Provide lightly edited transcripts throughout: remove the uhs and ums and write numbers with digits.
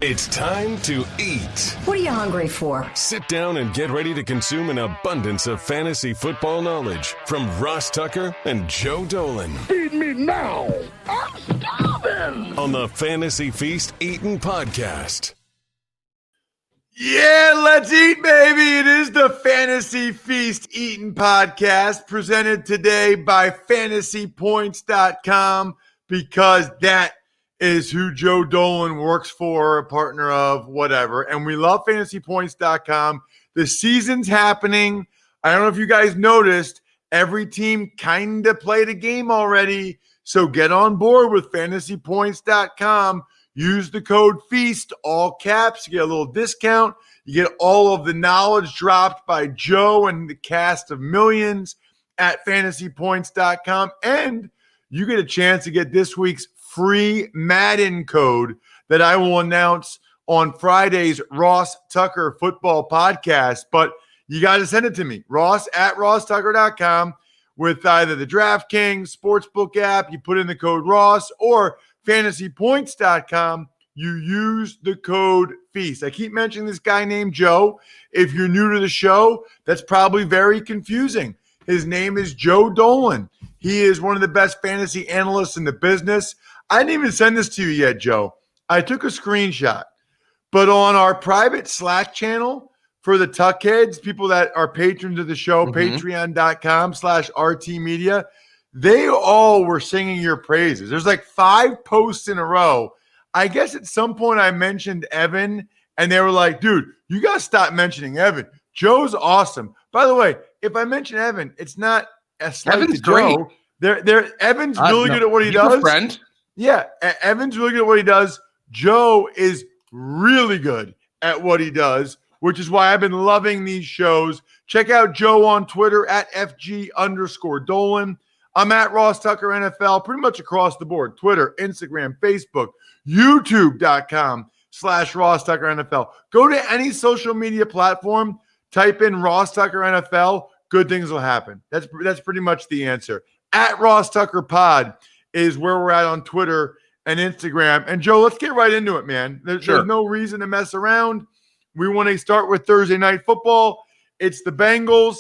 It's time to eat. What are you hungry for? Sit down and get ready to consume an abundance of fantasy football knowledge from Ross Tucker and Joe Dolan. Feed me now. I'm starving. On the Fantasy Feast Eatin' Podcast. Yeah, let's eat, baby. It is the Fantasy Feast Eatin' Podcast presented today by FantasyPoints.com because that is who Joe Dolan works for, a partner of, whatever. And we love FantasyPoints.com. The season's happening. I don't know if you guys noticed, every team kind of played a game already. So get on board with FantasyPoints.com. Use the code FEAST, all caps. You get a little discount. You get all of the knowledge dropped by Joe and the cast of millions at FantasyPoints.com. And you get a chance to get this week's free Madden code that I will announce on Friday's Ross Tucker Football Podcast. But you got to send it to me, Ross at RossTucker.com, with either the DraftKings Sportsbook app. You put in the code Ross, or FantasyPoints.com. You use the code FEAST. I keep mentioning this guy named Joe. If you're new to the show, that's probably very confusing. His name is Joe Dolan. He is one of the best fantasy analysts in the business. I didn't even send this to you yet, Joe. I took a screenshot. But on our private Slack channel for the Tuckheads, people that are patrons of the show, patreon.com/RTmedia, they all were singing your praises. There's like 5 posts in a row. I guess at some point I mentioned Evan, and they were like, dude, you got to stop mentioning Evan. Joe's awesome. By the way, if I mention Evan, it's not a slight Evan's to Joe. Evan's really good at what he does. Friend. Yeah, Evan's really good at what he does. Joe is really good at what he does, which is why I've been loving these shows. Check out Joe on Twitter at FG_Dolan. I'm at Ross Tucker NFL, pretty much across the board. Twitter, Instagram, Facebook, YouTube.com/Ross Tucker NFL. Go to any social media platform, type in Ross Tucker NFL, good things will happen. That's pretty much the answer. At Ross Tucker Pod is where we're at on Twitter and Instagram. And Joe, let's get right into it, man. There's no reason to mess around. We want to start with Thursday night football. It's the Bengals.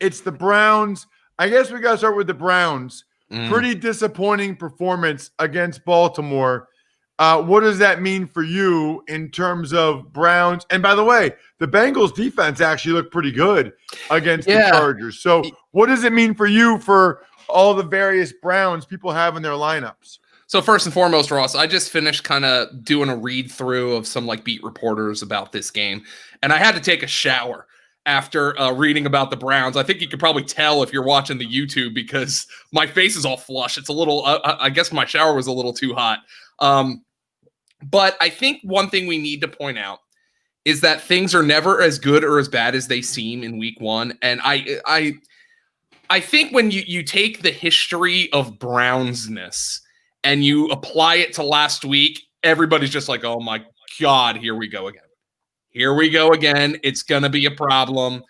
It's the Browns. I guess we got to start with the Browns. Pretty disappointing performance against Baltimore. What does that mean for you in terms of Browns? And by the way, the Bengals defense actually looked pretty good against the Chargers. So what does it mean for you for all the various Browns people have in their lineups? So first and foremost, Ross, I just finished kind of doing a read through of some like beat reporters about this game, and I had to take a shower after reading about the Browns. I think you could probably tell if you're watching the YouTube because my face is all flush. It's a little, I guess my shower was a little too hot. But I think one thing we need to point out is that things are never as good or as bad as they seem in week one. And I think when you take the history of Brownsness and you apply it to last week, everybody's just like, oh my God, here we go again. Here we go again. It's going to be a problem.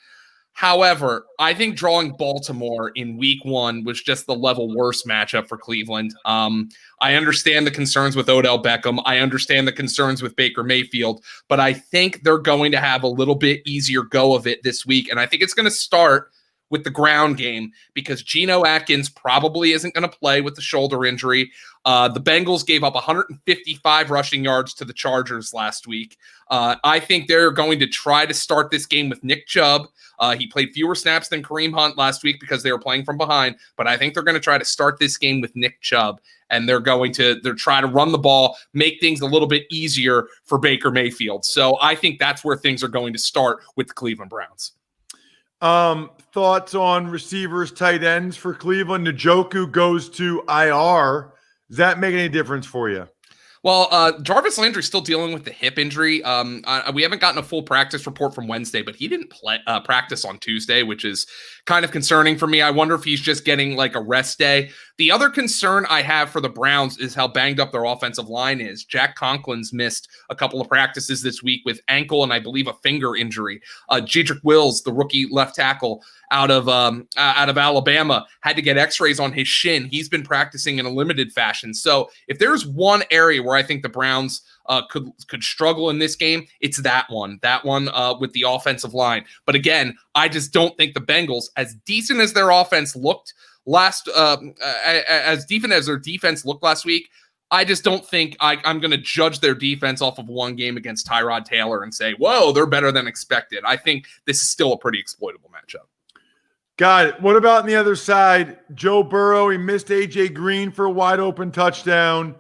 However, I think drawing Baltimore in week one was just the level worst matchup for Cleveland. I understand the concerns with Odell Beckham. I understand the concerns with Baker Mayfield, but I think they're going to have a little bit easier go of it this week. And I think it's going to start with the ground game because Geno Atkins probably isn't going to play with the shoulder injury. The Bengals gave up 155 rushing yards to the Chargers last week. I think they're going to try to start this game with Nick Chubb. He played fewer snaps than Kareem Hunt last week because they were playing from behind, but I think they're going to try to start this game with Nick Chubb, and they're try to run the ball, make things a little bit easier for Baker Mayfield. So I think that's where things are going to start with the Cleveland Browns. Thoughts on receivers, tight ends for Cleveland? Njoku goes to IR. Does that make any difference for you? Well, Jarvis Landry's still dealing with the hip injury. We haven't gotten a full practice report from Wednesday, but he didn't practice on Tuesday, which is kind of concerning for me. I wonder if he's just getting like a rest day. The other concern I have for the Browns is how banged up their offensive line is. Jack Conklin's missed a couple of practices this week with ankle and I believe a finger injury. Jedrick Wills, the rookie left tackle out of Alabama, had to get x-rays on his shin. He's been practicing in a limited fashion. So if there's one area where I think the Browns could struggle in this game, it's that one with the offensive line. But again, I just don't think the Bengals, as decent as their offense looked as decent as their defense looked last week, I just don't think I'm going to judge their defense off of one game against Tyrod Taylor and say, whoa, they're better than expected. I think this is still a pretty exploitable matchup. Got it. What about on the other side? Joe Burrow, he missed A.J. Green for a wide open touchdown.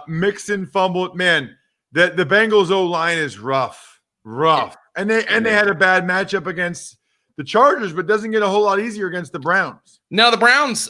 Mixon fumbled. Man, the Bengals O-line is rough. And they had a bad matchup against the Chargers, but doesn't get a whole lot easier against the Browns. No, the Browns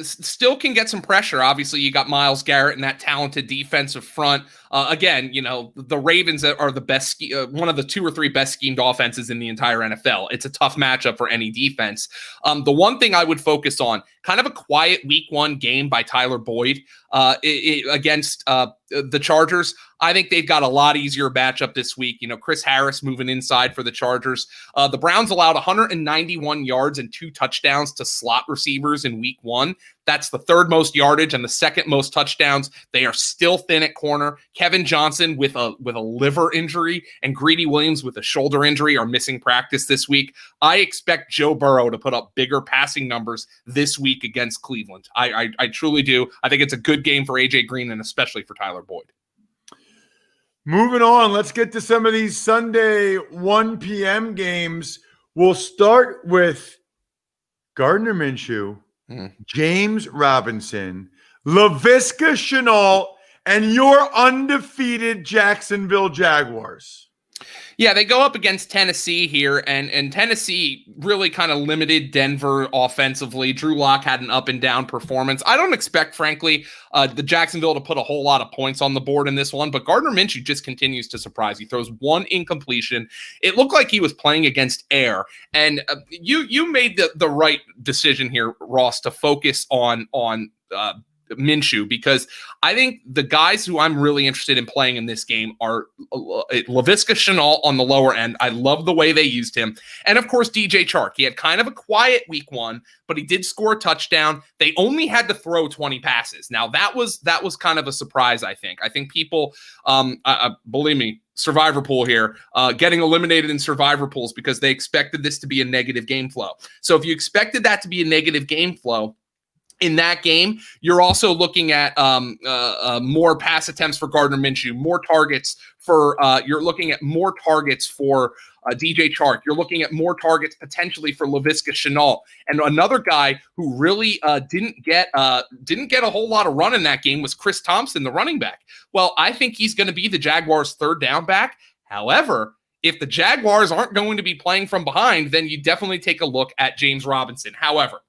still can get some pressure. Obviously, you got Myles Garrett and that talented defensive front. Again, the Ravens are the best, one of the 2 or 3 best schemed offenses in the entire NFL. It's a tough matchup for any defense. The one thing I would focus on, kind of a quiet week 1 game by Tyler Boyd against the Chargers. I think they've got a lot easier matchup this week. Chris Harris moving inside for the Chargers. The Browns allowed 191 yards and 2 touchdowns to slot receivers in week 1. That's the 3rd most yardage and the 2nd most touchdowns. They are still thin at corner. Kevin Johnson with a liver injury and Greedy Williams with a shoulder injury are missing practice this week. I expect Joe Burrow to put up bigger passing numbers this week against Cleveland. I truly do. I think it's a good game for A.J. Green and especially for Tyler Boyd. Moving on, let's get to some of these Sunday 1 p.m. games. We'll start with Gardner Minshew, James Robinson, Laviska Shenault, and your undefeated Jacksonville Jaguars. Yeah, they go up against Tennessee here, and Tennessee really kind of limited Denver offensively. Drew Lock had an up-and-down performance. I don't expect, frankly, the Jacksonville to put a whole lot of points on the board in this one, but Gardner Minshew just continues to surprise. He throws 1 incompletion. It looked like he was playing against air, and you made the right decision here, Ross, to focus on Minshew, because I think the guys who I'm really interested in playing in this game are Laviska Shenault on the lower end. I love the way they used him. And of course, DJ Chark. He had kind of a quiet week 1, but he did score a touchdown. They only had to throw 20 passes. Now that was kind of a surprise, I think. I think people, believe me, Survivor pool here, getting eliminated in Survivor pools because they expected this to be a negative game flow. So if you expected that to be a negative game flow, in that game, you're also looking at more pass attempts for Gardner Minshew, more targets for you're looking at more targets for DJ Chark. You're looking at more targets potentially for Laviska Shenault. And another guy who really didn't get a whole lot of run in that game was Chris Thompson, the running back. Well, I think he's going to be the Jaguars' 3rd down back. However, if the Jaguars aren't going to be playing from behind, then you definitely take a look at James Robinson. However,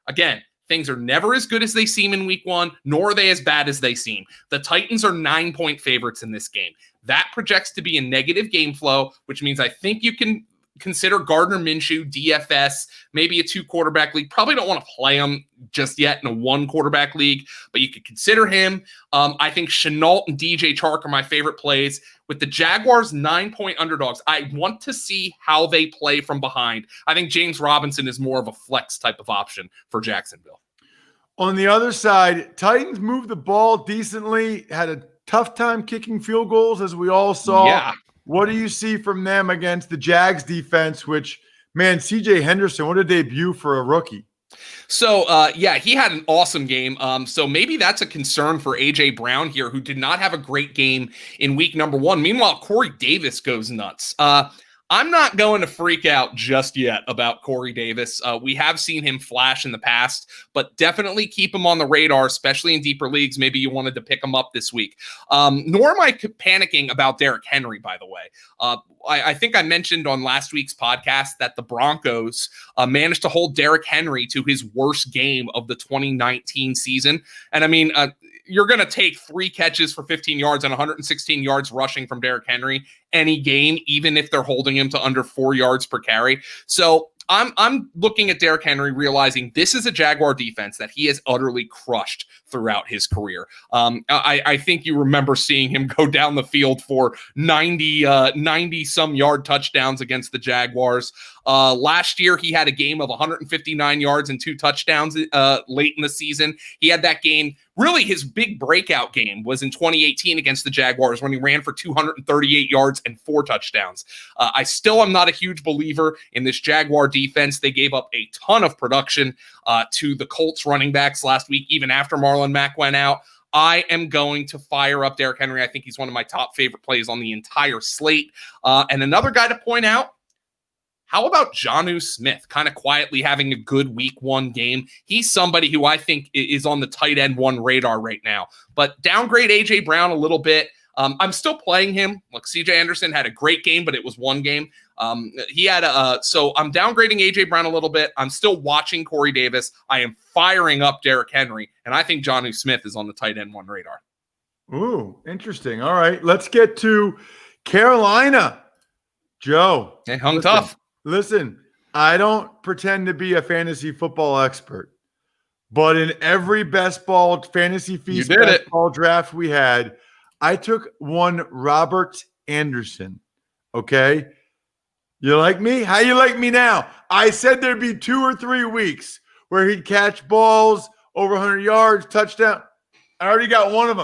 again, things are never as good as they seem in week 1, nor are they as bad as they seem. The Titans are 9-point favorites in this game. That projects to be a negative game flow, which means I think you can consider Gardner Minshew, DFS, maybe a 2-quarterback league. Probably don't want to play him just yet in a 1-quarterback league, but you could consider him. I think Shenault and DJ Chark are my favorite plays. With the Jaguars 9-point underdogs, I want to see how they play from behind. I think James Robinson is more of a flex type of option for Jacksonville. On the other side, Titans moved the ball decently, had a tough time kicking field goals, as we all saw. Yeah. What do you see from them against the Jags defense, which, man, CJ Henderson, what a debut for a rookie. So, he had an awesome game. So maybe that's a concern for A.J. Brown here, who did not have a great game in week number 1. Meanwhile, Corey Davis goes nuts. I'm not going to freak out just yet about Corey Davis. We have seen him flash in the past, but definitely keep him on the radar, especially in deeper leagues. Maybe you wanted to pick him up this week. Nor am I panicking about Derrick Henry, by the way. I think I mentioned on last week's podcast that the Broncos managed to hold Derrick Henry to his worst game of the 2019 season. And I mean, you're going to take 3 catches for 15 yards and 116 yards rushing from Derrick Henry any game, even if they're holding him to under 4 yards per carry. So I'm looking at Derrick Henry, realizing this is a Jaguar defense that he has utterly crushed throughout his career. I think you remember seeing him go down the field for 90 some yard touchdowns against the Jaguars. Last year, he had a game of 159 yards and 2 touchdowns late in the season. He had that game. Really, his big breakout game was in 2018 against the Jaguars when he ran for 238 yards and 4 touchdowns. I still am not a huge believer in this Jaguar defense. They gave up a ton of production to the Colts running backs last week, even after Marlon Mack went out. I am going to fire up Derrick Henry. I think he's one of my top favorite plays on the entire slate. And another guy to point out, how about Jonnu Smith kind of quietly having a good week 1 game? He's somebody who I think is on the tight end 1 radar right now. But downgrade A.J. Brown a little bit. I'm still playing him. Look, C.J. Anderson had a great game, but it was 1 game. So I'm downgrading A.J. Brown a little bit. I'm still watching Corey Davis. I am firing up Derrick Henry, and I think Jonnu Smith is on the tight end 1 radar. Ooh, interesting. All right, let's get to Carolina. Joe. They hung tough. Listen, I don't pretend to be a fantasy football expert, but in every best ball fantasy feast best ball draft we had, I took one Robert Anderson. Okay. You like me? How you like me now? I said there'd be 2 or 3 weeks where he'd catch balls over 100 yards, touchdown. I already got one of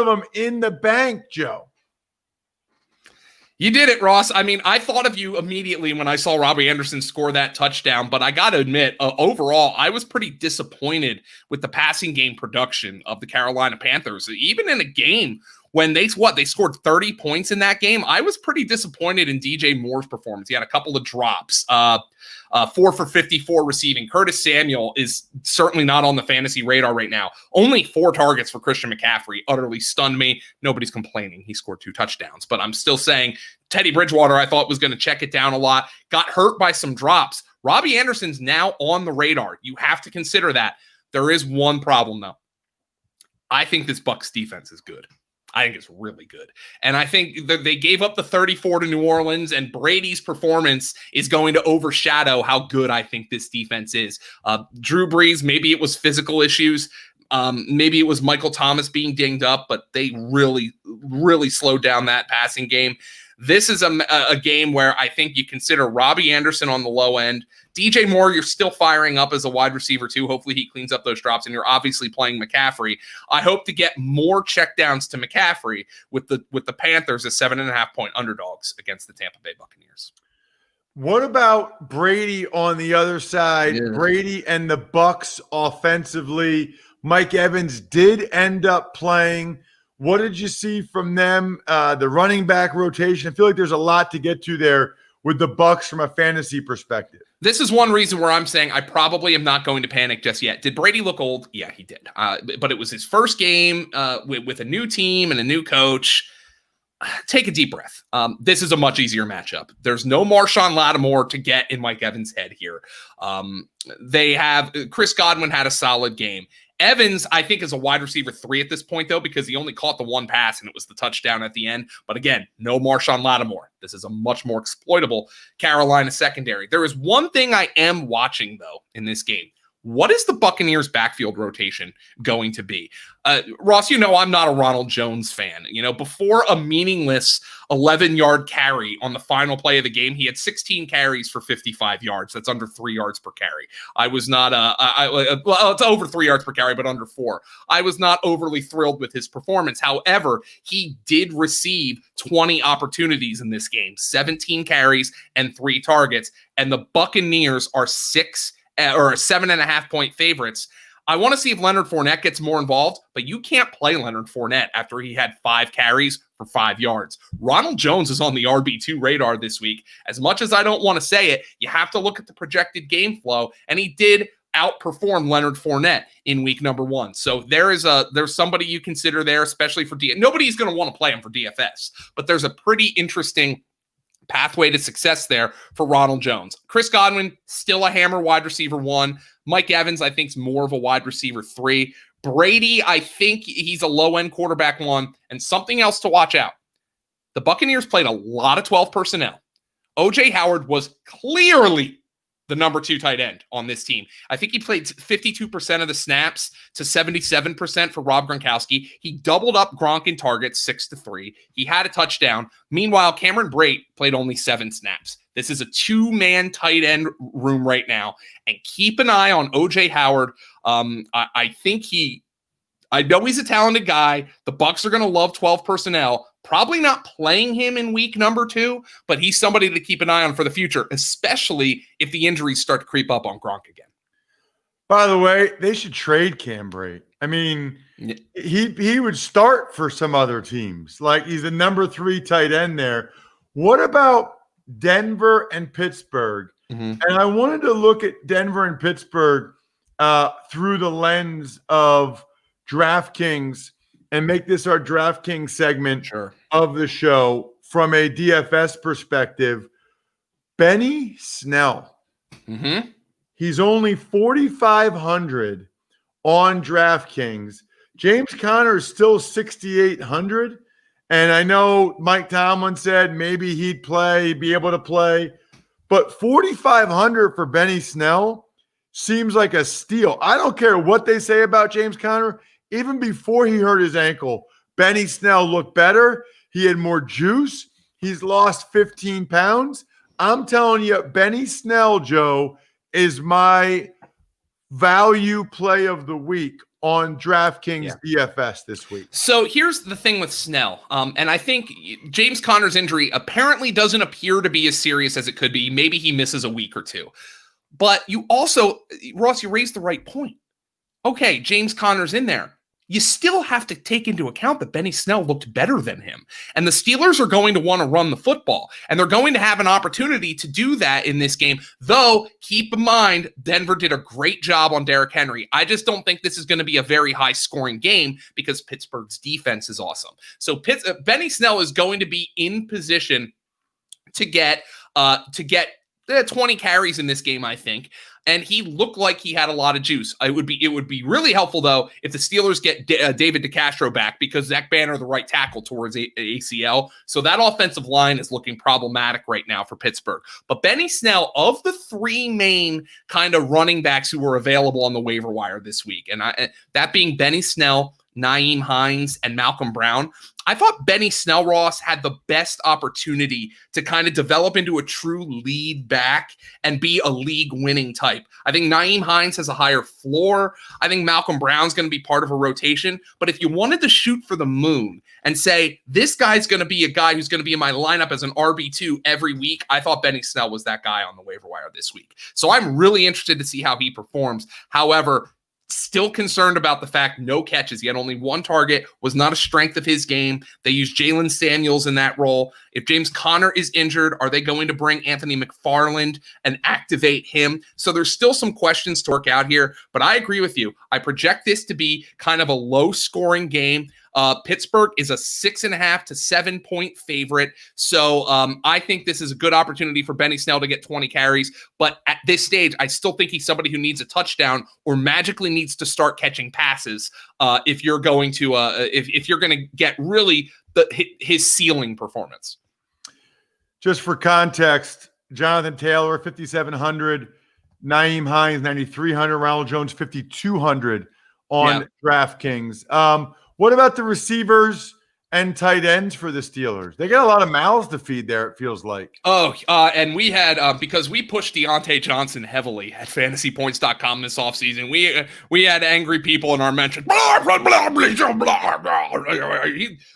them in the bank, Joe. You did it, Ross. I mean, I thought of you immediately when I saw Robbie Anderson score that touchdown, but I got to admit, overall, I was pretty disappointed with the passing game production of the Carolina Panthers. Even in a game when they scored 30 points in that game, I was pretty disappointed in DJ Moore's performance. He had a couple of drops, 4 for 54 receiving. Curtis Samuel is certainly not on the fantasy radar right now. Only 4 targets for Christian McCaffrey utterly stunned me. Nobody's complaining. He scored 2 touchdowns, but I'm still saying Teddy Bridgewater, I thought was going to check it down a lot, got hurt by some drops. Robbie Anderson's now on the radar. You have to consider that. There is one problem though. I think this Bucs defense is good. I think it's really good. And I think that they gave up the 34 to New Orleans, and Brady's performance is going to overshadow how good I think this defense is. Drew Brees, maybe it was physical issues. Maybe it was Michael Thomas being dinged up, but they really, really slowed down that passing game. This is a game where I think you consider Robbie Anderson on the low end. DJ Moore, you're still firing up as a wide receiver too. Hopefully he cleans up those drops, and you're obviously playing McCaffrey. I hope to get more checkdowns to McCaffrey with the Panthers as 7.5-point underdogs against the Tampa Bay Buccaneers. What about Brady on the other side? Yeah. Brady and the Bucs offensively. Mike Evans did end up playing. What did you see from them? The running back rotation. I feel like there's a lot to get to there with the Bucs from a fantasy perspective. This is one reason where I'm saying I probably am not going to panic just yet. Did Brady look old? Yeah, he did. But it was his first game with a new team and a new coach. Take a deep breath. This is a much easier matchup. There's no Marshawn Lattimore to get in Mike Evans' head here. They have Chris Godwin had a solid game. Evans, I think, is a wide receiver 3 at this point, though, because he only caught the 1 pass, and it was the touchdown at the end. But again, no Marshawn Lattimore. This is a much more exploitable Carolina secondary. There is one thing I am watching, though, in this game. What is the Buccaneers' backfield rotation going to be? Ross, you know I'm not a Ronald Jones fan. You know, before a meaningless 11-yard carry on the final play of the game, he had 16 carries for 55 yards. That's under 3 yards per carry. I was not well, it's over 3 yards per carry, but under 4. I was not overly thrilled with his performance. However, he did receive 20 opportunities in this game, 17 carries and 3 targets, and the Buccaneers are 7.5-point favorites. I want to see if Leonard Fournette gets more involved, but you can't play Leonard Fournette after he had 5 carries for 5 yards. Ronald Jones is on the RB2 radar this week. As much as I don't want to say it, you have to look at the projected game flow, and he did outperform Leonard Fournette in week number 1. So there's somebody you consider there, especially for nobody's going to want to play him for DFS, but there's a pretty interesting pathway to success there for Ronald Jones. Chris Godwin, still a hammer wide receiver 1. Mike Evans, I think, is more of a wide receiver 3. Brady, I think he's a low-end quarterback 1. And something else to watch out. The Buccaneers played a lot of 12 personnel. O.J. Howard was clearly the number 2 tight end on this team. I think he played 52% of the snaps to 77% for Rob Gronkowski. He doubled up Gronk in targets 6-3. He had a touchdown. Meanwhile, Cameron Brate played only 7 snaps. This is a 2-man tight end room right now. And keep an eye on OJ Howard. I know he's a talented guy. The Bucs are going to love 12 personnel. Probably not playing him in week number 2, but he's somebody to keep an eye on for the future, especially if the injuries start to creep up on Gronk again. By the way, they should trade Cam Brate. I mean, he would start for some other teams. Like, he's the number 3 tight end there. What about Denver and Pittsburgh? And I wanted to look at Denver and Pittsburgh through the lens of DraftKings and make this our DraftKings segment of the show from a DFS perspective. Benny Snell. He's only 4,500 on DraftKings. James Conner is still 6,800. And I know Mike Tomlin said maybe he'd be able to play. But 4,500 for Benny Snell seems like a steal. I don't care what they say about James Conner. Even before he hurt his ankle, Benny Snell looked better. He had more juice. He's lost 15 pounds. I'm telling you, Benny Snell, Joe, is my value play of the week on DraftKings DFS this week. So here's the thing with Snell. And I think James Conner's injury apparently doesn't appear to be as serious as it could be. Maybe he misses a week or 2. But you also, Ross, you raised the right point. Okay, James Conner's in there. You still have to take into account that Benny Snell looked better than him. And the Steelers are going to want to run the football. And they're going to have an opportunity to do that in this game. Though, keep in mind, Denver did a great job on Derrick Henry. I just don't think this is going to be a very high-scoring game because Pittsburgh's defense is awesome. So Benny Snell is going to be in position to get 20 carries in this game, I think. And he looked like he had a lot of juice. It would be really helpful, though, if the Steelers get David DeCastro back, because Zach Banner, the right tackle, towards ACL. So that offensive line is looking problematic right now for Pittsburgh. But Benny Snell, of the 3 main kind of running backs who were available on the waiver wire this week, and that being Benny Snell, Nyheim Hines, and Malcolm Brown, I thought Benny Snell, Ross, had the best opportunity to kind of develop into a true lead back and be a league-winning type. I think Nyheim Hines has a higher floor. I think Malcolm Brown's going to be part of a rotation. But if you wanted to shoot for the moon and say, this guy's going to be a guy who's going to be in my lineup as an RB2 every week, I thought Benny Snell was that guy on the waiver wire this week. So I'm really interested to see how he performs. However, still concerned about the fact no catches. He had only 1 target, was not a strength of his game. They used Jalen Samuels in that role. If James Conner is injured, are they going to bring Anthony McFarland and activate him? So there's still some questions to work out here, but I agree with you. I project this to be kind of a low-scoring game. Pittsburgh is a 6.5 to 7 point favorite. So I think this is a good opportunity for Benny Snell to get 20 carries. But at this stage, I still think he's somebody who needs a touchdown or magically needs to start catching passes if you're going to if you're going to get really his ceiling performance. Just for context, Jonathan Taylor, 5,700, Nyheim Hines, 9,300, Ronald Jones, 5,200 on DraftKings. What about the receivers and tight ends for the Steelers? They got a lot of mouths to feed there, it feels like. And we had, because we pushed Deontay Johnson heavily at FantasyPoints.com this offseason, we had angry people in our mention. He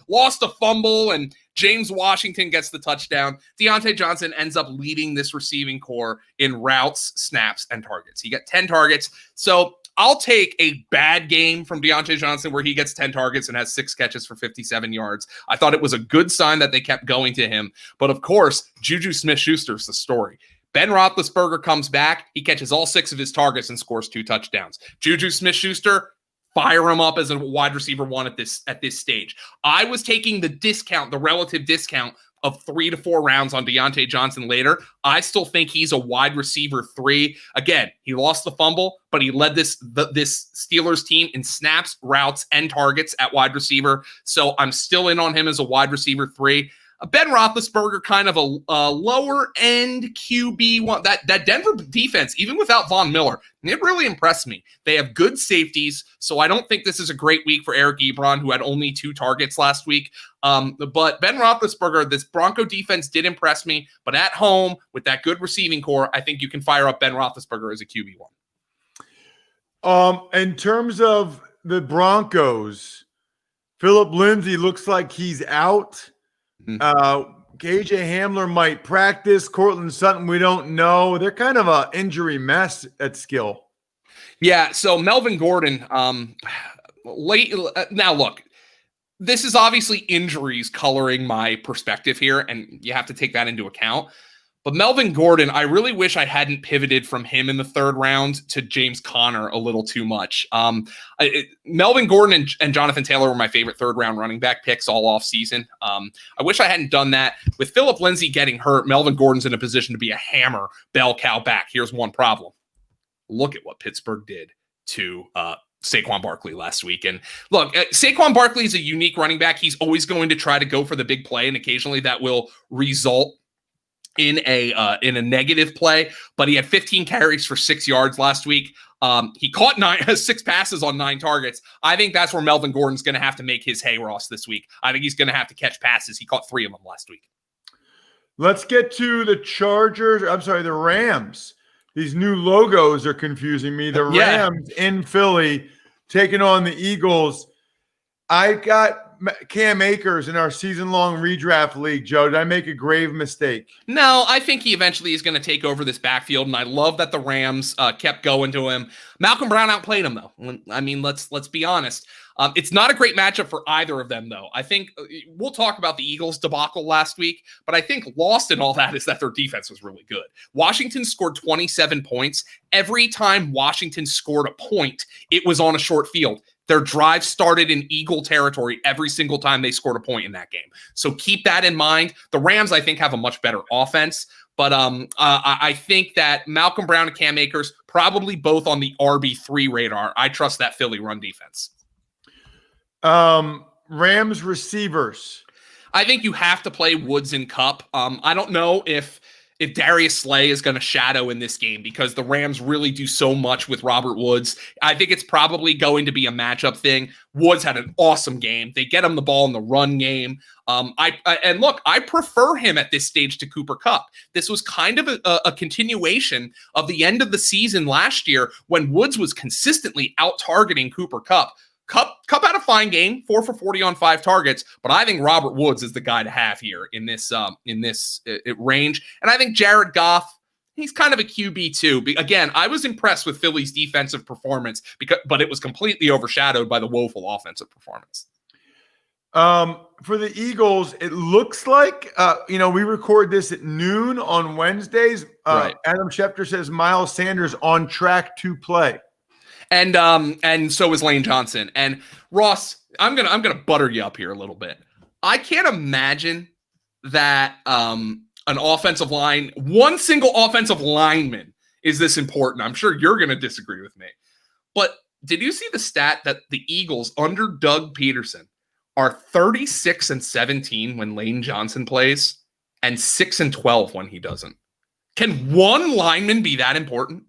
lost a fumble, and James Washington gets the touchdown. Deontay Johnson ends up leading this receiving core in routes, snaps, and targets. He got 10 targets. So I'll take a bad game from Deontay Johnson where he gets 10 targets and has 6 catches for 57 yards. I thought it was a good sign that they kept going to him. But of course, Juju Smith-Schuster's the story. Ben Roethlisberger comes back. He catches all 6 of his targets and scores 2 touchdowns. Juju Smith-Schuster, fire him up as a wide receiver 1 at this stage. I was taking the relative discount of 3 to 4 rounds on Deontay Johnson later. I still think he's a wide receiver 3. Again, he lost the fumble, but he led this Steelers team in snaps, routes, and targets at wide receiver. So I'm still in on him as a wide receiver 3. Ben Roethlisberger, kind of a lower end QB one. That Denver defense, even without Von Miller, it really impressed me. They have good safeties, so I don't think this is a great week for Eric Ebron, who had only 2 targets last week. But Ben Roethlisberger, this Bronco defense did impress me. But at home with that good receiving core, I think you can fire up Ben Roethlisberger as a QB1. In terms of the Broncos, Philip Lindsay looks like he's out. KJ Hamler might practice. Cortland Sutton, we don't know. They're kind of an injury mess at skill. Yeah, so Melvin Gordon, now look, this is obviously injuries coloring my perspective here, and you have to take that into account. But Melvin Gordon, I really wish I hadn't pivoted from him in the 3rd round to James Conner a little too much. Melvin Gordon and Jonathan Taylor were my favorite 3rd round running back picks all off season. I wish I hadn't done that. With Philip Lindsay getting hurt, Melvin Gordon's in a position to be a hammer bell cow back. Here's one problem. Look at what Pittsburgh did to Saquon Barkley last week. And look, Saquon Barkley is a unique running back. He's always going to try to go for the big play, and occasionally that will result in a negative play, but he had 15 carries for 6 yards last week. He caught 6 passes on 9 targets. I think that's where Melvin Gordon's going to have to make his hay, Ross, this week. I think he's going to have to catch passes. He caught 3 of them last week. Let's get to the Rams. These new logos are confusing me. The Rams in Philly taking on the Eagles. I got Cam Akers in our season-long redraft league, Joe. Did I make a grave mistake? No, I think he eventually is going to take over this backfield, and I love that the Rams kept going to him. Malcolm Brown outplayed him, though. I mean, let's be honest. It's not a great matchup for either of them, though. I think we'll talk about the Eagles debacle last week, but I think lost in all that is that their defense was really good. Washington scored 27 points. Every time Washington scored a point, it was on a short field. Their drive started in Eagle territory every single time they scored a point in that game. So keep that in mind. The Rams, I think, have a much better offense. But I think that Malcolm Brown and Cam Akers, probably both on the RB3 radar. I trust that Philly run defense. Rams receivers. I think you have to play Woods and Kupp. I don't know if Darius Slay is going to shadow in this game because the Rams really do so much with Robert Woods. I think it's probably going to be a matchup thing. Woods had an awesome game. They get him the ball in the run game. I prefer him at this stage to Cooper Kupp. This was kind of a continuation of the end of the season last year when Woods was consistently out-targeting Cooper Kupp. Kupp had a fine game, 4 for 40 on 5 targets, but I think Robert Woods is the guy to have here in this range. And I think Jared Goff, he's kind of a QB too. Again, I was impressed with Philly's defensive performance, but it was completely overshadowed by the woeful offensive performance. For the Eagles, it looks like, we record this at noon on Wednesdays. Right. Adam Schefter says Miles Sanders on track to play. And so is Lane Johnson. And Ross, I'm gonna butter you up here a little bit. I can't imagine that an offensive line, one single offensive lineman is this important. I'm sure you're gonna disagree with me. But did you see the stat that the Eagles under Doug Peterson are 36-17 when Lane Johnson plays and 6-12 when he doesn't? Can one lineman be that important?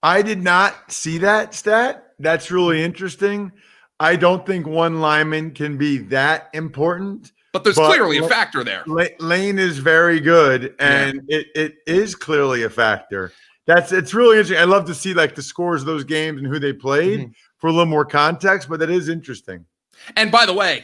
I did not see that stat. That's really interesting. I don't think one lineman can be that important. But there's clearly a factor there. Lane is very good, and it is clearly a factor. It's really interesting. I love to see like the scores of those games and who they played for a little more context, but that is interesting. And by the way,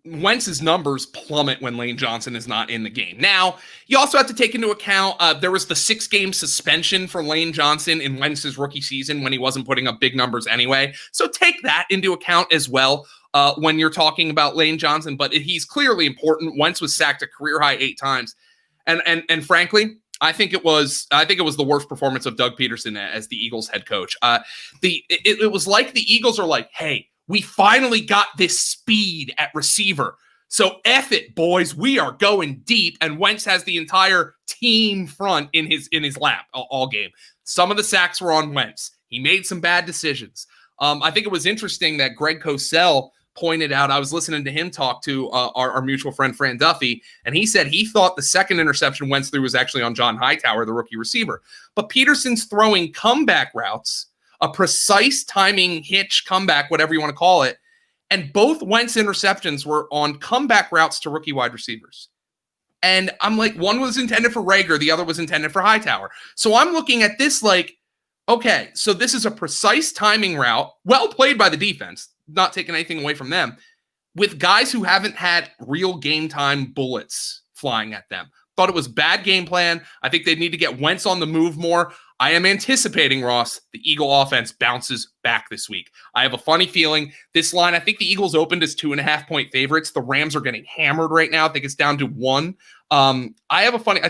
Wentz's numbers plummet when Lane Johnson is not in the game. Now, you also have to take into account there was the 6-game suspension for Lane Johnson in Wentz's rookie season when he wasn't putting up big numbers anyway. So take that into account as well when you're talking about Lane Johnson. But he's clearly important. Wentz was sacked a career high 8 times. And frankly, I think it was the worst performance of Doug Peterson as the Eagles head coach. It was like the Eagles are like, hey, we finally got this speed at receiver. So F it, boys. We are going deep. And Wentz has the entire team front in his lap all game. Some of the sacks were on Wentz. He made some bad decisions. I think it was interesting that Greg Cosell pointed out, I was listening to him talk to our mutual friend, Fran Duffy, and he said he thought the second interception Wentz threw was actually on John Hightower, the rookie receiver. But Peterson's throwing comeback routes, a precise timing hitch comeback, whatever you want to call it, and both Wentz interceptions were on comeback routes to rookie wide receivers. And I'm like, one was intended for Rager, the other was intended for Hightower. So I'm looking at this like, okay, so this is a precise timing route, well played by the defense, not taking anything away from them, with guys who haven't had real game time bullets flying at them. Thought it was bad game plan. I think they need to get Wentz on the move more. I am anticipating, Ross, the Eagle offense bounces back this week. I have a funny feeling this line, I think the Eagles opened as 2.5-point favorites. The Rams are getting hammered right now. I think it's down to 1. I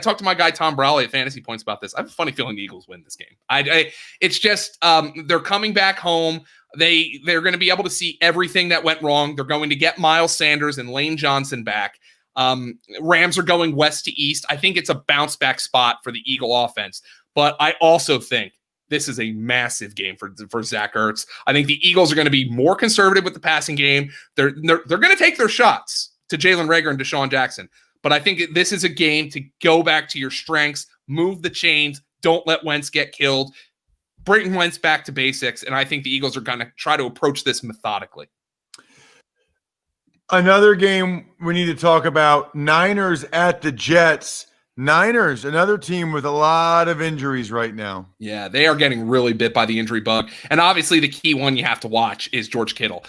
talked to my guy, Tom Brawley at Fantasy Points about this. I have a funny feeling the Eagles win this game. It's just, they're coming back home. They're going to be able to see everything that went wrong. They're going to get Miles Sanders and Lane Johnson back. Rams are going west to east. I think it's a bounce back spot for the Eagle offense. But I also think this is a massive game for Zach Ertz. I think the Eagles are going to be more conservative with the passing game. They're going to take their shots to Jalen Reagor and Deshaun Jackson. But I think this is a game to go back to your strengths, move the chains, don't let Wentz get killed, bring Wentz back to basics. And I think the Eagles are going to try to approach this methodically. Another game we need to talk about, Niners at the Jets. Niners, another team with a lot of injuries right now. Yeah, they are getting really bit by the injury bug. And obviously the key one you have to watch is George Kittle.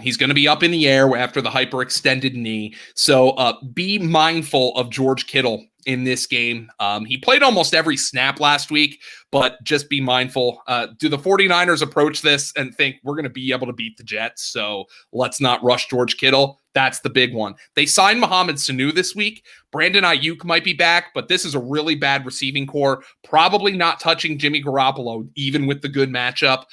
He's going to be up in the air after the hyperextended knee. So be mindful of George Kittle in this game. He played almost every snap last week, but just be mindful. Do the 49ers approach this and think we're going to be able to beat the Jets? So let's not rush George Kittle. That's the big one. They signed Mohamed Sanu this week. Brandon Ayuk might be back, but this is a really bad receiving core. Probably not touching Jimmy Garoppolo, even with the good matchup.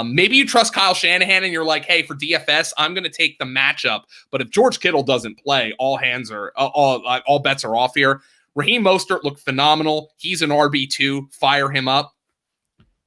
Maybe you trust Kyle Shanahan and you're like, hey, for DFS, I'm going to take the matchup. But if George Kittle doesn't play, all bets are off here. Raheem Mostert looked phenomenal. He's an RB2. Fire him up.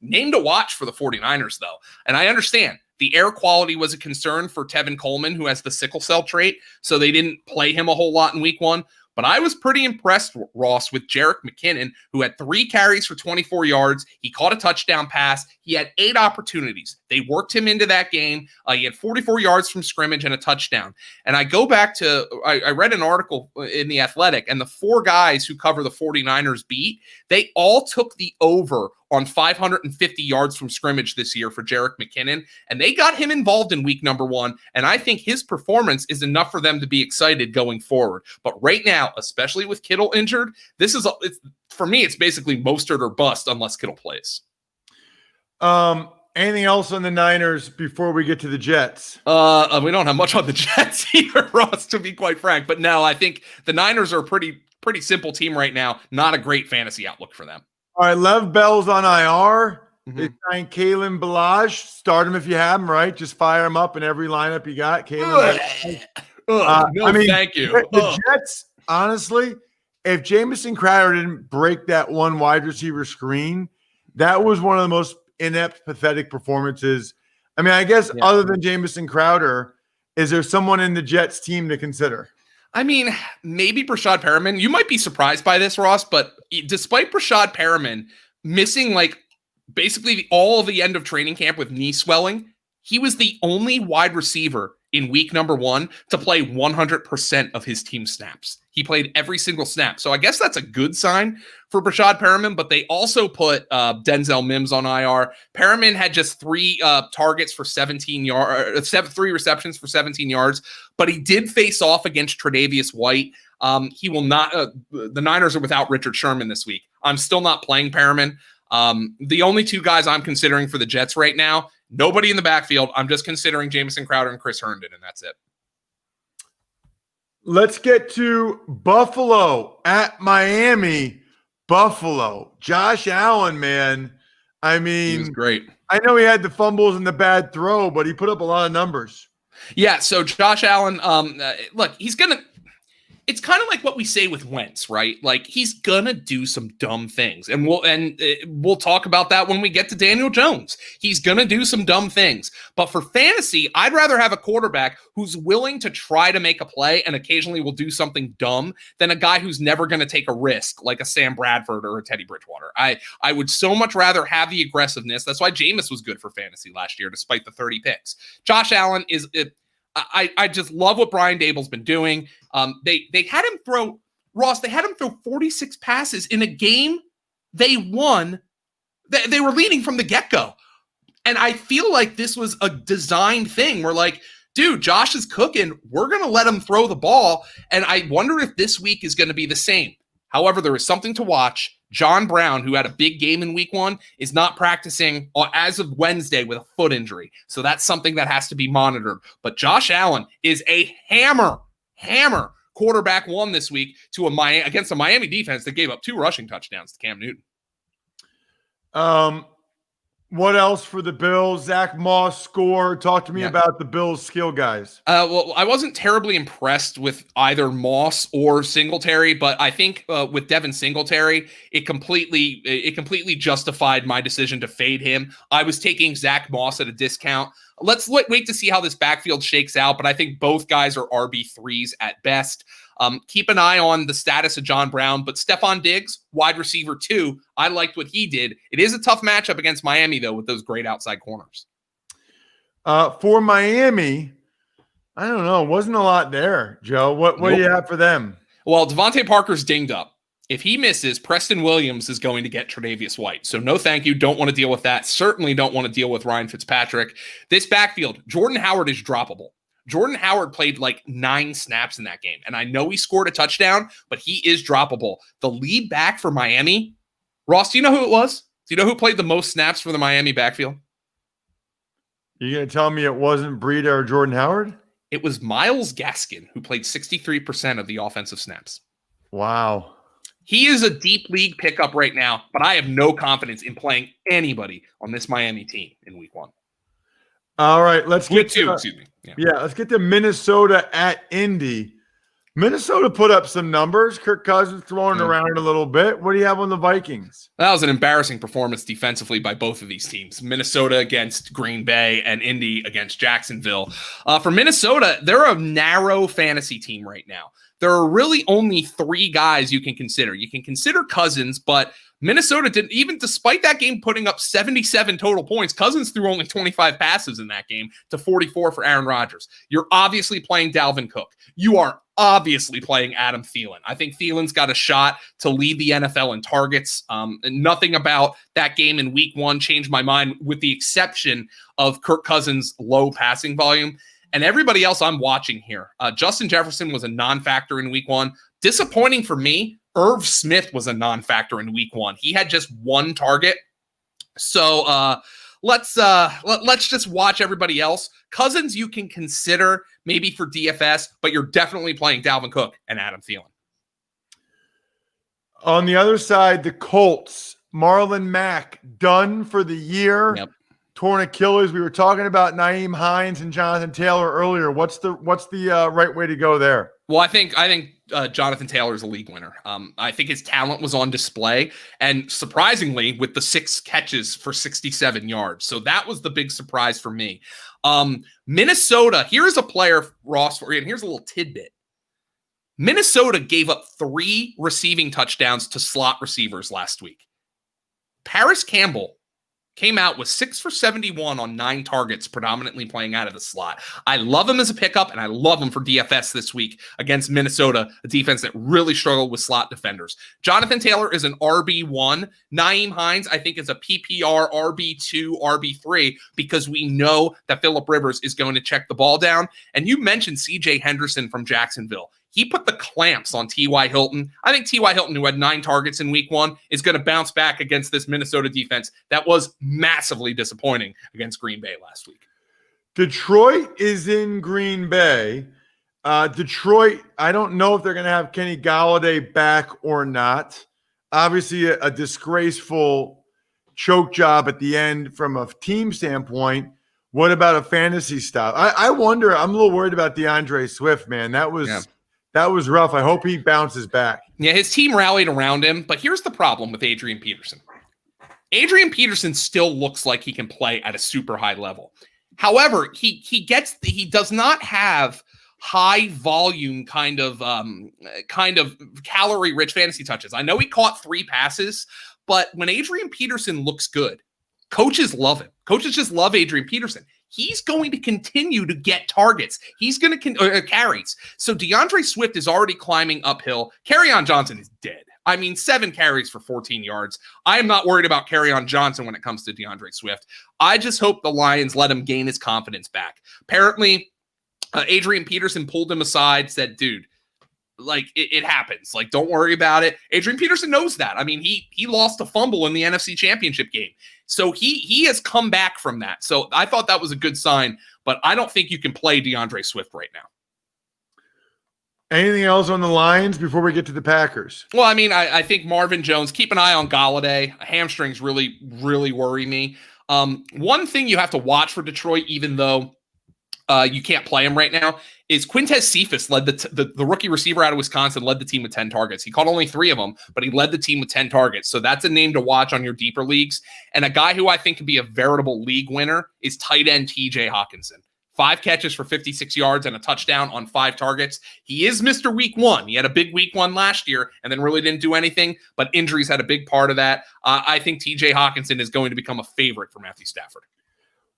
Name to watch for the 49ers, though. And I understand the air quality was a concern for Tevin Coleman, who has the sickle cell trait, so they didn't play him a whole lot in week 1. But I was pretty impressed, Ross, with Jerick McKinnon, who had 3 carries for 24 yards. He caught a touchdown pass. He had 8 opportunities. They worked him into that game. He had 44 yards from scrimmage and a touchdown. And I go back to, I read an article in The Athletic, and the 4 guys who cover the 49ers beat, they all took the over on 550 yards from scrimmage this year for Jerick McKinnon, and they got him involved in week number 1, and I think his performance is enough for them to be excited going forward. But right now, especially with Kittle injured, for me, it's basically Mostert or bust unless Kittle plays. Anything else on the Niners before we get to the Jets? We don't have much on the Jets either, Ross, to be quite frank. But no, I think the Niners are a pretty simple team right now. Not a great fantasy outlook for them. All right, Lev Bell's on IR. They signed Kalen Ballage. Start him if you have him, right? Just fire him up in every lineup you got. Kalen. Thank you. The Jets, honestly, if Jamison Crowder didn't break that one wide receiver screen, that was one of the most inept, pathetic performances. I mean, I guess other than Jamison Crowder, is there someone in the Jets team to consider? I mean, maybe Brashad Perriman. You might be surprised by this, Ross, but despite Brashad Perriman missing basically all of the end of training camp with knee swelling, he was the only wide receiver in week number 1 to play 100% of his team snaps. He played every single snap. So I guess that's a good sign for Brashad Perriman, but they also put Denzel Mims on IR. Perriman had just 3 targets for 17 yards, 3 receptions for 17 yards, but he did face off against Tre'Davious White. He will not, the Niners are without Richard Sherman this week. I'm still not playing Perriman. The only 2 guys I'm considering for the Jets right now, nobody in the backfield. I'm just considering Jamison Crowder and Chris Herndon, and that's it. Let's get to Buffalo at Miami. Buffalo. Josh Allen, man. I mean, he was great. I know he had the fumbles and the bad throw, but he put up a lot of numbers. Yeah, so Josh Allen, look, he's going to it's kind of like what we say with Wentz, right? Like he's gonna do some dumb things, and we'll talk about that when we get to Daniel Jones. He's gonna do some dumb things, but for fantasy, I'd rather have a quarterback who's willing to try to make a play and occasionally will do something dumb than a guy who's never going to take a risk like a Sam Bradford or a Teddy Bridgewater. I would so much rather have the aggressiveness. That's why Jameis was good for fantasy last year, despite the 30 picks. Josh Allen is I just love what Brian Dable's been doing. They had him throw, Ross, they had him throw 46 passes in a game they won. They were leading from the get-go. And I feel like this was a designed thing where like, dude, Josh is cooking. We're going to let him throw the ball. And I wonder if this week is going to be the same. However, there is something to watch. John Brown, who had a big game in week 1, is not practicing as of Wednesday with a foot injury. So that's something that has to be monitored. But Josh Allen is a hammer quarterback 1 this week against a Miami defense that gave up 2 rushing touchdowns to Cam Newton. What else for the Bills? Zach Moss score. Talk to me about the Bills skill guys. Well, I wasn't terribly impressed with either Moss or Singletary, but I think with Devin Singletary, it completely justified my decision to fade him. I was taking Zach Moss at a discount. Let's wait to see how this backfield shakes out, but I think both guys are RB3s at best. Keep an eye on the status of John Brown, but Stephon Diggs, wide receiver 2, I liked what he did. It is a tough matchup against Miami, though, with those great outside corners. For Miami, I don't know. Wasn't a lot there, Joe. What do you have for them? Well, Devontae Parker's dinged up. If he misses, Preston Williams is going to get Tre'Davious White. So no thank you. Don't want to deal with that. Certainly don't want to deal with Ryan Fitzpatrick. This backfield, Jordan Howard is droppable. Jordan Howard played like 9 snaps in that game. And I know he scored a touchdown, but he is droppable. The lead back for Miami, Ross, do you know who it was? Do you know who played the most snaps for the Miami backfield? You're going to tell me it wasn't Breida or Jordan Howard? It was Myles Gaskin, who played 63% of the offensive snaps. Wow. He is a deep league pickup right now, but I have no confidence in playing anybody on this Miami team in week 1. All right, let's get to excuse me. Let's get to Minnesota at Indy. Minnesota put up some numbers. Kirk Cousins throwing around a little bit. What do you have on the Vikings? That was an embarrassing performance defensively by both of these teams. Minnesota against Green Bay and Indy against Jacksonville. For Minnesota, they're a narrow fantasy team right now. There are really only 3 guys you can consider. You can consider Cousins, but Minnesota didn't, even despite that game putting up 77 total points, Cousins threw only 25 passes in that game to 44 for Aaron Rodgers. You're obviously playing Dalvin Cook. You are obviously playing Adam Thielen. I think Thielen's got a shot to lead the NFL in targets. Nothing about that game in week 1 changed my mind, with the exception of Kirk Cousins' low passing volume. And everybody else I'm watching here. Justin Jefferson was a non-factor in week 1. Disappointing for me, Irv Smith was a non-factor in week 1. He had just 1 target. So let's just watch everybody else. Cousins you can consider maybe for DFS, but you're definitely playing Dalvin Cook and Adam Thielen. On the other side, the Colts, Marlon Mack, done for the year. Yep. Torn Achilles. We were talking about Nyheim Hines and Jonathan Taylor earlier. What's the right way to go there? Well, I think Jonathan Taylor is a league winner. I think his talent was on display, and surprisingly, with the 6 catches for 67 yards. So that was the big surprise for me. Minnesota, here's a player, Ross, for you, and here's a little tidbit. Minnesota gave up 3 receiving touchdowns to slot receivers last week. Paris Campbell came out with 6 for 71 on 9 targets, predominantly playing out of the slot. I love him as a pickup, and I love him for DFS this week against Minnesota, a defense that really struggled with slot defenders. Jonathan Taylor is an RB1. Nyheim Hines, I think, is a PPR RB2, RB3, because we know that Phillip Rivers is going to check the ball down. And you mentioned CJ Henderson from Jacksonville. He put the clamps on T.Y. Hilton. I think T.Y. Hilton, who had 9 targets in week 1, is going to bounce back against this Minnesota defense that was massively disappointing against Green Bay last week. Detroit is in Green Bay. Detroit, I don't know if they're going to have Kenny Golladay back or not. Obviously, a disgraceful choke job at the end from a team standpoint. What about a fantasy stop? I wonder. I'm a little worried about DeAndre Swift, man. That was That was rough. I hope he bounces back. Yeah, his team rallied around him, but here's the problem with Adrian Peterson. Adrian Peterson still looks like he can play at a super high level. However, he does not have high volume kind of calorie rich fantasy touches. I know he caught 3 passes, but when Adrian Peterson looks good, coaches love him. Coaches just love Adrian Peterson. He's going to continue to get targets. He's going to carries. So DeAndre Swift is already climbing uphill. Kerryon Johnson is dead. I mean, 7 carries for 14 yards. I am not worried about Kerryon Johnson when it comes to DeAndre Swift. I just hope the Lions let him gain his confidence back. Apparently, Adrian Peterson pulled him aside, said, dude, like it happens. Like, don't worry about it. Adrian Peterson knows that. I mean, he lost a fumble in the NFC Championship game. So he has come back from that. So I thought that was a good sign, but I don't think you can play DeAndre Swift right now. Anything else on the Lions before we get to the Packers? Well, I mean, I think Marvin Jones, keep an eye on Galladay. Hamstrings really, really worry me. One thing you have to watch for Detroit, even though you can't play him right now, is Quintez Cephas led the rookie receiver out of Wisconsin, led the team with 10 targets. He caught only 3 of them, but he led the team with 10 targets. So that's a name to watch on your deeper leagues. And a guy who I think could be a veritable league winner is tight end TJ Hawkinson. 5 catches for 56 yards and a touchdown on 5 targets. He is Mr. Week 1. He had a big Week 1 last year and then really didn't do anything, but injuries had a big part of that. I think TJ Hawkinson is going to become a favorite for Matthew Stafford.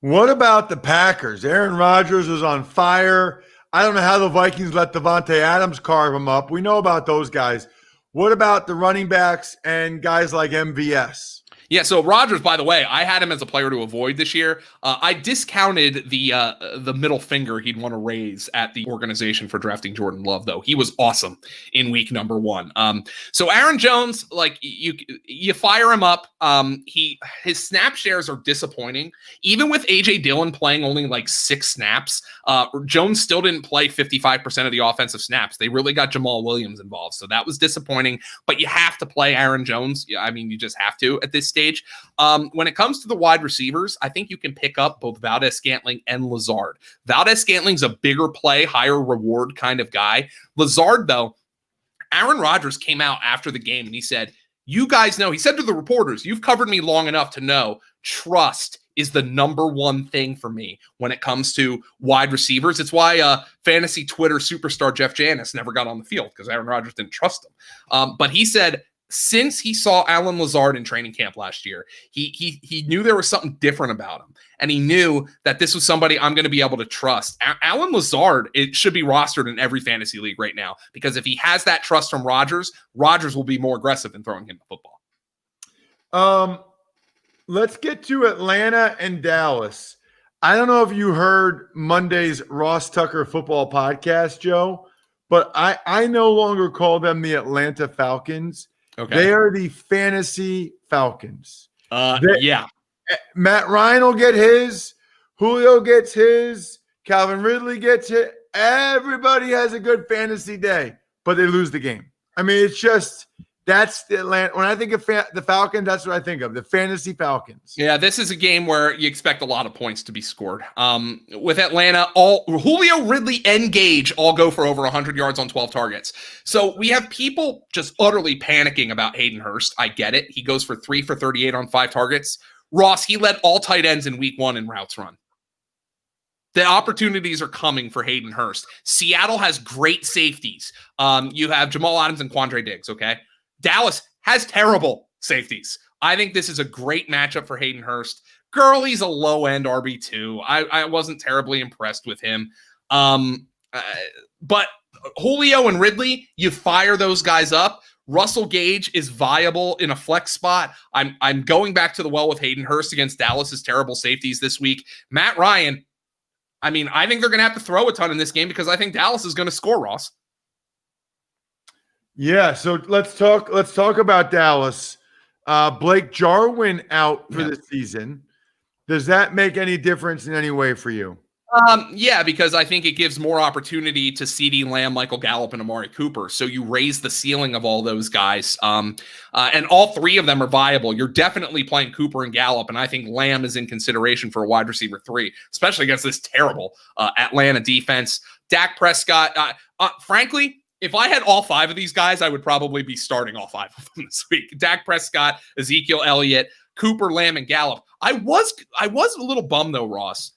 What about the Packers? Aaron Rodgers was on fire. I don't know how the Vikings let Devontae Adams carve him up. We know about those guys. What about the running backs and guys like MVS? Yeah, so Rodgers, by the way, I had him as a player to avoid this year. I discounted the middle finger he'd want to raise at the organization for drafting Jordan Love, though. He was awesome in week number 1. So Aaron Jones, like you fire him up. His snap shares are disappointing. Even with A.J. Dillon playing only like 6 snaps, Jones still didn't play 55% of the offensive snaps. They really got Jamal Williams involved, so that was disappointing. But you have to play Aaron Jones. I mean, you just have to at this stage. When it comes to the wide receivers, I think you can pick up both Valdez-Scantling and Lazard. Valdez-Scantling's a bigger play, higher reward kind of guy. Lazard, though, Aaron Rodgers came out after the game and he said, you guys know, he said to the reporters, you've covered me long enough to know trust is the number one thing for me when it comes to wide receivers. It's why fantasy Twitter superstar Jeff Janis never got on the field because Aaron Rodgers didn't trust him. But he said, since he saw Allen Lazard in training camp last year, he knew there was something different about him. And he knew that this was somebody I'm going to be able to trust. Allen Lazard, it should be rostered in every fantasy league right now, because if he has that trust from Rodgers, Rodgers will be more aggressive in throwing him the football. Let's get to Atlanta and Dallas. I don't know if you heard Monday's Ross Tucker football podcast, Joe, but I no longer call them the Atlanta Falcons. Okay. They are the fantasy Falcons. Yeah. Matt Ryan will get his. Julio gets his. Calvin Ridley gets it. Everybody has a good fantasy day, but they lose the game. I mean, it's just that's the Atlanta. When I think of the Falcons, that's what I think of, the fantasy Falcons. Yeah, this is a game where you expect a lot of points to be scored. With Atlanta, all Julio, Ridley, and Gage all go for over 100 yards on 12 targets. So we have people just utterly panicking about Hayden Hurst. I get it. He goes for 3 for 38 on 5 targets. Ross, he led all tight ends in week 1 in routes run. The opportunities are coming for Hayden Hurst. Seattle has great safeties. You have Jamal Adams and Quandre Diggs, okay? Dallas has terrible safeties. I think this is a great matchup for Hayden Hurst. Gurley's a low-end RB2. I wasn't terribly impressed with him. But Julio and Ridley, you fire those guys up. Russell Gage is viable in a flex spot. I'm going back to the well with Hayden Hurst against Dallas's terrible safeties this week. Matt Ryan, I mean, I think they're going to have to throw a ton in this game because I think Dallas is going to score, Ross. Yeah, so let's talk about Dallas. Blake Jarwin out for the season. Does that make any difference in any way for you? Yeah, because I think it gives more opportunity to CeeDee Lamb, Michael Gallup, and Amari Cooper. So you raise the ceiling of all those guys. And all 3 of them are viable. You're definitely playing Cooper and Gallup, and I think Lamb is in consideration for a wide receiver 3, especially against this terrible Atlanta defense. Dak Prescott, frankly, if I had all 5 of these guys, I would probably be starting all 5 of them this week. Dak Prescott, Ezekiel Elliott, Cooper, Lamb, and Gallup. I was a little bummed though, Ross.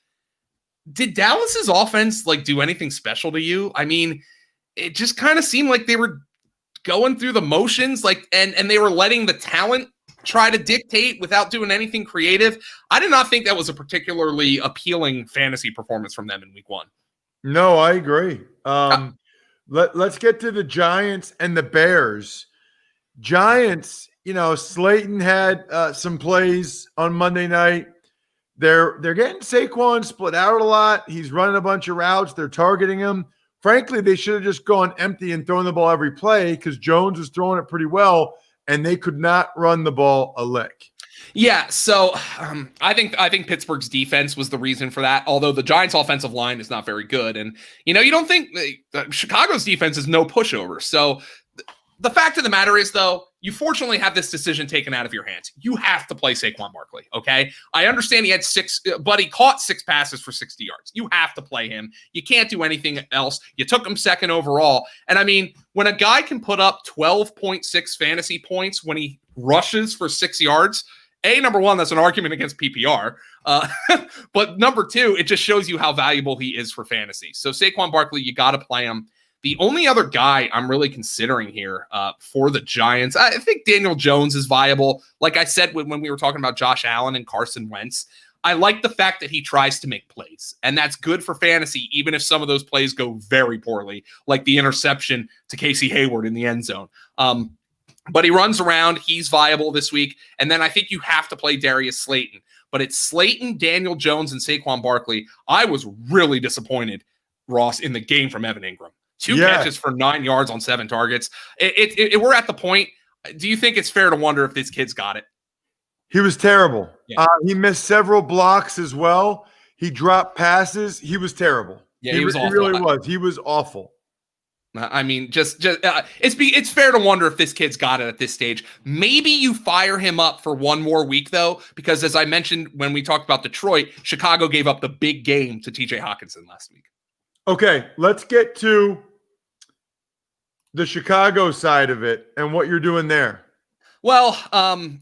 Did Dallas's offense do anything special to you? I mean, it just kind of seemed like they were going through the motions, and they were letting the talent try to dictate without doing anything creative. I did not think that was a particularly appealing fantasy performance from them in week 1. No, I agree. Let's get to the Giants and the Bears. Giants, Slayton had some plays on Monday night. They're getting Saquon split out a lot. He's running a bunch of routes. They're targeting him. Frankly, they should have just gone empty and thrown the ball every play because Jones was throwing it pretty well, and they could not run the ball a lick. Yeah, so I think Pittsburgh's defense was the reason for that, although the Giants' offensive line is not very good. And, you don't think Chicago's defense is no pushover. So the fact of the matter is, though, you fortunately have this decision taken out of your hands. You have to play Saquon Barkley, okay? I understand he had 6, but he caught 6 passes for 60 yards. You have to play him. You can't do anything else. You took him 2nd overall. And, I mean, when a guy can put up 12.6 fantasy points when he rushes for 6 yards, number one, that's an argument against PPR. But number 2, it just shows you how valuable he is for fantasy. So Saquon Barkley, you got to play him. The only other guy I'm really considering here for the Giants, I think Daniel Jones is viable. Like I said when we were talking about Josh Allen and Carson Wentz, I like the fact that he tries to make plays, and that's good for fantasy, even if some of those plays go very poorly, like the interception to Casey Hayward in the end zone. But he runs around. He's viable this week. And then I think you have to play Darius Slayton. But it's Slayton, Daniel Jones, and Saquon Barkley. I was really disappointed, Ross, in the game from Evan Ingram. 2 catches for 9 yards on 7 targets. We're at the point. Do you think it's fair to wonder if this kid's got it? He was terrible. Yeah. He missed several blocks as well. He dropped passes. He was terrible. Yeah, he was awful. He really was. He was awful. I mean, it's fair to wonder if this kid's got it at this stage. Maybe you fire him up for one more week, though, because as I mentioned when we talked about Detroit, Chicago gave up the big game to TJ Hawkinson last week. Okay, let's get to the Chicago side of it and what you're doing there. Well, I'm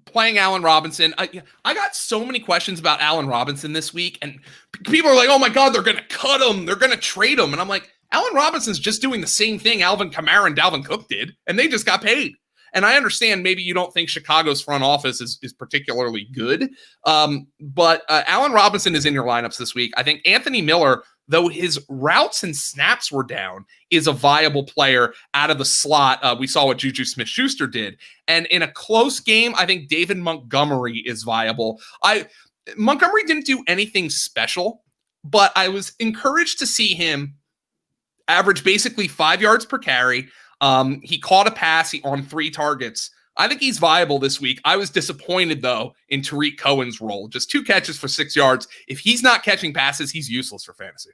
playing Allen Robinson. I got so many questions about Allen Robinson this week, and people are like, oh my God, they're going to cut him. They're going to trade him. And I'm like, Allen Robinson's just doing the same thing Alvin Kamara and Dalvin Cook did, and they just got paid. And I understand maybe you don't think Chicago's front office is particularly good, but Allen Robinson is in your lineups this week. I think Anthony Miller, though his routes and snaps were down, is a viable player out of the slot. We saw what Juju Smith-Schuster did. And in a close game, I think David Montgomery is viable. Montgomery didn't do anything special, but I was encouraged to see him average basically 5 yards per carry. He caught a pass on 3 targets. I think he's viable this week. I was disappointed, though, in Tariq Cohen's role. Just 2 catches for 6 yards. If he's not catching passes, he's useless for fantasy.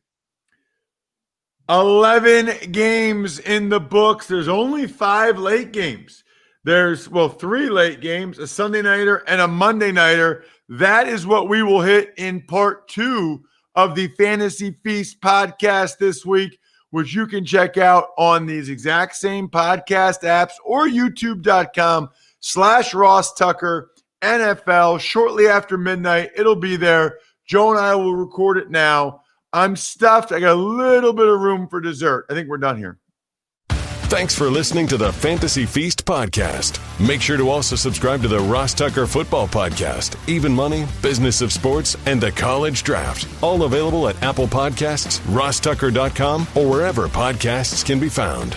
11 games in the books. There's only 5 late games. There's, 3 late games, a Sunday nighter and a Monday nighter. That is what we will hit in part 2 of the Fantasy Feast podcast this week, which you can check out on these exact same podcast apps or youtube.com/Ross Tucker NFL. Shortly after midnight, it'll be there. Joe and I will record it now. I'm stuffed. I got a little bit of room for dessert. I think we're done here. Thanks for listening to the Fantasy Feast podcast. Make sure to also subscribe to the Ross Tucker Football Podcast, Even Money, Business of Sports, and the College Draft. All available at Apple Podcasts, rosstucker.com, or wherever podcasts can be found.